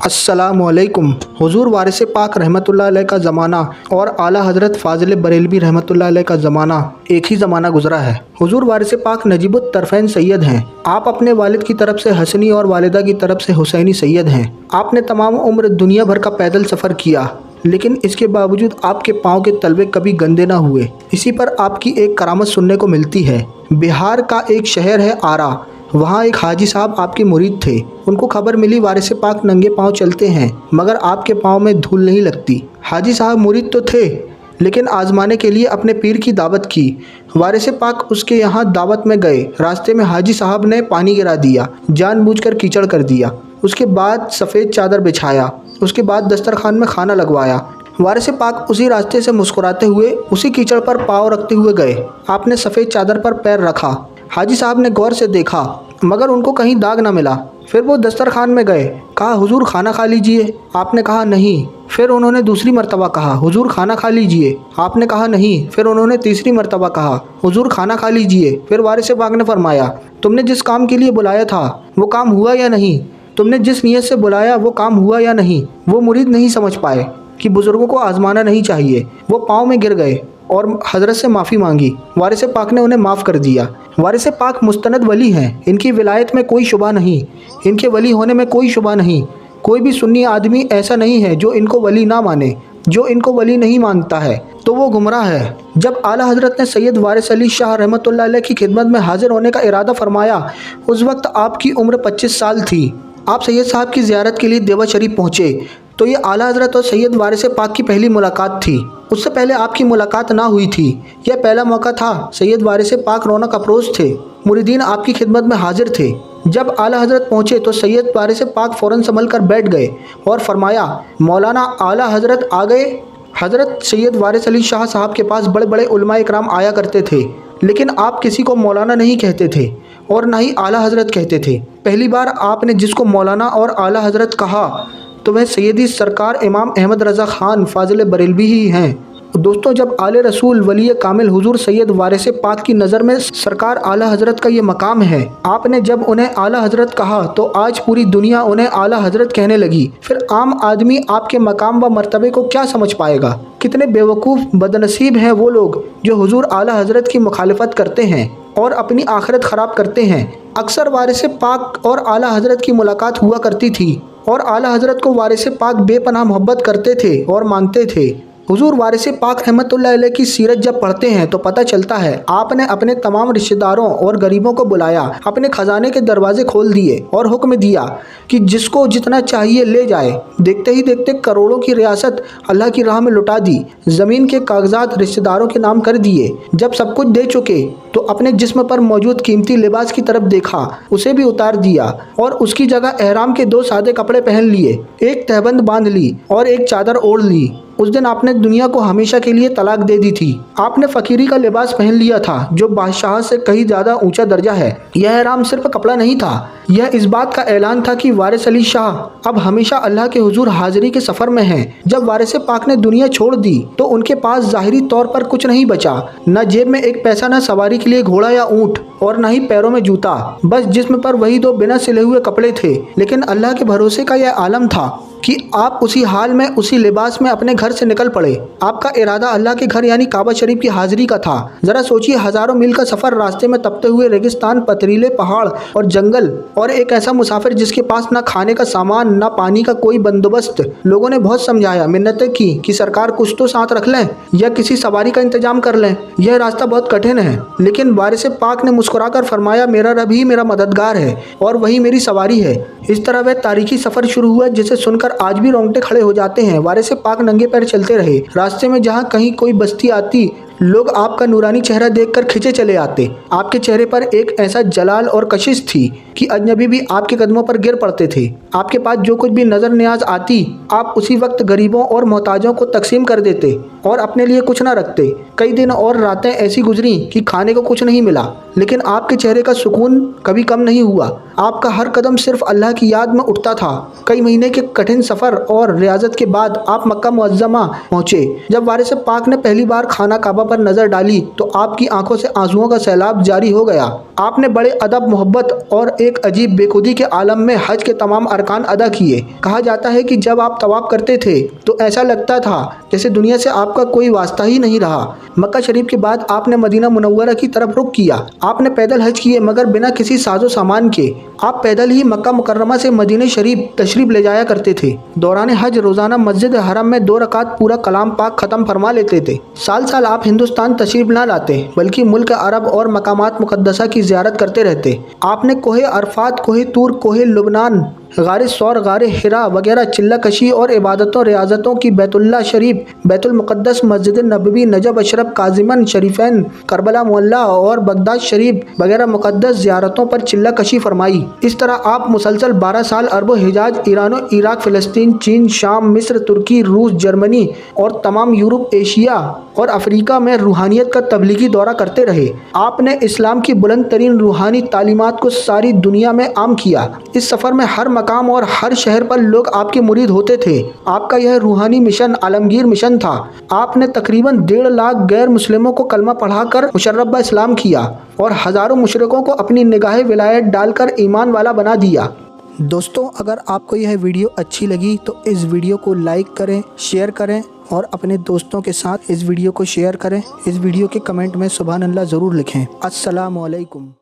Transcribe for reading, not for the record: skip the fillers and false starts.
अस्सलामुअलैकुम। हुजूर वारिस पाक रहमतुल्लाह अलैह का ज़माना और आला हज़रत फ़ाज़िल बरेलवी रहमतुल्लाह अलैह का ज़माना एक ही ज़माना गुजरा है। हुजूर वारिस पाक नजीबुत तरफ़ैन सैयद हैं। आप अपने वालिद की तरफ से हसनी और वालिदा की तरफ से हुसैनी सैयद हैं। आपने तमाम उम्र दुनिया भर का पैदल सफ़र किया, लेकिन इसके बावजूद आपके पाँव के तलवे कभी गंदे ना हुए। इसी पर आपकी एक करामत सुनने को मिलती है। बिहार का एक शहर है आरा, वहाँ एक हाजी साहब आपके मुरीद थे। उनको खबर मिली वारिस पाक नंगे पाँव चलते हैं, मगर आपके पाँव में धूल नहीं लगती। हाजी साहब मुरीद तो थे, लेकिन आजमाने के लिए अपने पीर की दावत की। वारिस पाक उसके यहाँ दावत में गए। रास्ते में हाजी साहब ने पानी गिरा दिया, जानबूझकर कीचड़ कर दिया। उसके बाद सफ़ेद चादर बिछाया, उसके बाद दस्तरखान में खाना लगवाया। वारिस पाक उसी रास्ते से मुस्कुराते हुए उसी कीचड़ पर पाँव रखते हुए गए। आपने सफ़ेद चादर पर पैर रखा। हाजी साहब ने गौर से देखा, मगर उनको कहीं दाग ना मिला। फिर वो दस्तरखान में गए, कहा हुजूर खाना खा लीजिए। आपने कहा नहीं। फिर उन्होंने दूसरी मर्तबा कहा हुजूर खाना खा लीजिए। आपने कहा नहीं। फिर उन्होंने तीसरी मर्तबा कहा हुजूर खाना खा लीजिए। फिर वारिस पाक ने फरमाया, तुमने जिस काम के लिए बुलाया था वो काम हुआ या नहीं? तुमने जिस नीयत से बुलाया वो काम हुआ या नहीं? वो मुरीद नहीं समझ पाए कि बुज़ुर्गों को आजमाना नहीं चाहिए। वो पाँव में गिर गए और हज़रत से माफ़ी मांगी। वारिस पाक ने उन्हें माफ़ कर दिया। वारिस पाक मुस्तनद वली हैं, इनकी विलायत में कोई शुबा नहीं, इनके वली होने में कोई शुबा नहीं। कोई भी सुन्नी आदमी ऐसा नहीं है जो इनको वली ना माने। जो इनको वली नहीं मानता है तो वो गुमराह है। जब आला हज़रत ने सैयद वारिस अली शाह रहमतुल्लाह अलैह की खिदमत में हाजिर होने का इरादा फरमाया, उस वक्त आपकी उम्र 25 साल थी। आप सैयद साहब की ज़ियारत के लिए देवा शरीफ पहुँचे तो ये आला हज़रत और सैयद वारिस पाक की पहली मुलाकात थी। उससे पहले आपकी मुलाकात ना हुई थी। यह पहला मौका था। सैयद वारिस पाक रौनक अफरोज़ थे। मुरीदीन आपकी खिदमत में हाजिर थे। जब आला हज़रत पहुँचे तो सैयद वारिस पाक फ़ौरन संभल कर बैठ गए और फरमाया, मौलाना आला हज़रत आ गए। हज़रत सैयद वारिस अली शाह साहब के पास बड़े बड़े उलमा इकराम आया करते थे, लेकिन आप किसी को मौलाना नहीं कहते थे और ना ही आला हज़रत कहते थे। पहली बार आपने जिसको मौलाना और आला हज़रत कहा तो वह सैयदी सरकार इमाम अहमद रज़ा ख़ान फ़ाज़िल बरेलवी ही हैं। दोस्तों, जब आले रसूल वली कामिल हुजूर सैयद वारिस पाक की नज़र में सरकार आला हज़रत का ये मकाम है, आपने जब उन्हें आला हज़रत कहा तो आज पूरी दुनिया उन्हें आला हज़रत कहने लगी। फिर आम आदमी आपके मकाम व मर्तबे को क्या समझ पाएगा? कितने बेवकूफ़ बदनसीब हैं वो लोग जो हुजूर आला हज़रत की मुखालिफत करते हैं और अपनी आखिरत ख़राब करते हैं। अक्सर वारिस पाक और आला हज़रत की मुलाकात हुआ करती थी और आला हज़रत को वारिस पाक बेपनाह मोहब्बत करते थे और मानते थे। हुजूर वारिस पाक रहमतुल्लाह अलैह की सीरत जब पढ़ते हैं तो पता चलता है आपने अपने तमाम रिश्तेदारों और गरीबों को बुलाया, अपने खजाने के दरवाजे खोल दिए और हुक्म दिया कि जिसको जितना चाहिए ले जाए। देखते ही देखते करोड़ों की रियासत अल्लाह की राह में लुटा दी। ज़मीन के कागजात रिश्तेदारों के नाम कर दिए। जब सब कुछ दे चुके तो अपने जिस्म पर मौजूद कीमती लिबास की तरफ देखा, उसे भी उतार दिया और उसकी जगह एहराम के 2 सादे कपड़े पहन लिए, एक तहबंद बांध ली और एक चादर ओढ़ ली। उस दिन आपने दुनिया को हमेशा के लिए तलाक दे दी थी। आपने फ़कीरी का लिबास पहन लिया था जो बादशाह से कहीं ज़्यादा ऊंचा दर्जा है। यह एहराम सिर्फ कपड़ा नहीं था, यह इस बात का ऐलान था कि वारिस अली शाह अब हमेशा अल्लाह के हुजूर हाजिरी के सफ़र में हैं। जब वारिस पाक ने दुनिया छोड़ दी तो उनके पास ज़ाहिरी तौर पर कुछ नहीं बचा, न जेब में एक पैसा, न सवारी के लिए घोड़ा या ऊँट और न ही पैरों में जूता। बस जिस्म पर वही 2 बिना सिले हुए कपड़े थे। लेकिन अल्लाह के भरोसे का यह आलम था कि आप उसी हाल में, उसी लिबास में अपने घर से निकल पड़े। आपका इरादा अल्लाह के घर यानी काबा शरीफ की हाजिरी का था। ज़रा सोचिए, हज़ारों मील का सफ़र, रास्ते में तपते हुए रेगिस्तान, पथरीले पहाड़ और जंगल, और एक ऐसा मुसाफिर जिसके पास ना खाने का सामान, ना पानी का कोई बंदोबस्त। लोगों ने बहुत समझाया, मिन्नतें की कि सरकार कुछ तो साथ रख लें या किसी सवारी का इंतजाम कर लें, यह रास्ता बहुत कठिन है। लेकिन वारिस पाक ने मुस्कुरा कर फरमाया, मेरा रब ही मेरा मददगार है और वही मेरी सवारी है। इस तरह वह तारीखी सफ़र शुरू हुआ जिसे सुनकर आज भी रोंगटे खड़े हो जाते हैं। वारिस पाक नंगे पैर चलते रहे। रास्ते में जहाँ कहीं कोई बस्ती आती, लोग आपका नूरानी चेहरा देखकर खिंचे चले आते। आपके चेहरे पर एक ऐसा जलाल और कशिश थी कि अजनबी भी आपके कदमों पर गिर पड़ते थे। आपके पास जो कुछ भी नज़र न्याज आती, आप उसी वक्त गरीबों और मोहताजों को तकसीम कर देते। और अपने लिए कुछ न रखते। कई दिन और रातें ऐसी गुजरी कि खाने को कुछ नहीं मिला, लेकिन आपके चेहरे का सुकून कभी कम नहीं हुआ। आपका हर कदम सिर्फ अल्लाह की याद में उठता था। कई महीने के कठिन सफ़र और रियाजत के बाद आप मक्का मुअज्जमा पहुँचे। जब वारिस पाक ने पहली बार खाना काबा पर नज़र डाली तो आपकी आंखों से आंसुओं का सैलाब जारी हो गया। आपने बड़े अदब, मोहब्बत और एक अजीब बेखुदी के आलम में हज के तमाम अरकान अदा किए। कहा जाता है कि जब आप तवाफ करते थे तो ऐसा लगता था जैसे दुनिया से आपका कोई वास्ता ही नहीं रहा। मक्का शरीफ के बाद आपने मदीना मुनव्वरा की तरफ रुख किया। आपने पैदल हज किए, मगर बिना किसी साजो सामान के। आप पैदल ही मक्का मुकर्रमा से मदीना शरीफ तशरीफ ले जाया करते थे। दौरान हज रोजाना मस्जिद हरम में 2 रकात पूरा कलाम पाक खत्म फरमा लेते थे। साल साल आप हिंदुस्तान तशरीफ न लाते, बल्कि मुल्क अरब और मकामात मुकद्दसा की ज़ियारत करते रहते। आपने कोहे अरफात, कोहे तूर, कोहे लुबनान, गारे सौर, गारे हिरा वगैरह चिल्ला कशी और इबादतों रियाजतों की बैतुल्ला शरीफ, बैतुल मुक़द्दस, मस्जिद नबवी, नजब अशरफ, काजिमन शरीफैन, करबला मोहल्ला और बगदाद शरीफ वगैरह मुक़द्दस ज़ियारतों पर चिल्ला कशी फरमाई। इस तरह आप मुसलसल 12 साल अरब हिजाज, ईरान, इराक, फ़लस्तीन, चीन, शाम, मिस्र, तुर्की, रूस, जर्मनी और तमाम यूरोप, एशिया और अफ्रीका में रूहानियत का तबलीगी दौरा करते रहे। आपने इस्लाम की बुलंद तरीन रूहानी तालीमात को सारी दुनिया में आम किया। इस सफ़र में हर मकाम और हर शहर पर लोग आपके मुरीद होते थे। आपका यह रूहानी मिशन आलमगीर मिशन था। आपने तकरीबन 1.5 लाख गैर मुस्लिमों को कलमा पढ़ाकर मुशर्रफ इस्लाम किया और हज़ारों मुशरिकों को अपनी निगाह विलायत डालकर ईमान वाला बना दिया। दोस्तों, अगर आपको यह वीडियो अच्छी लगी तो इस वीडियो को लाइक करें, शेयर करें और अपने दोस्तों के साथ इस वीडियो को शेयर करें। इस वीडियो के कमेंट में सुभान अल्लाह ज़रूर लिखें। अस्सलामु अलैकुम।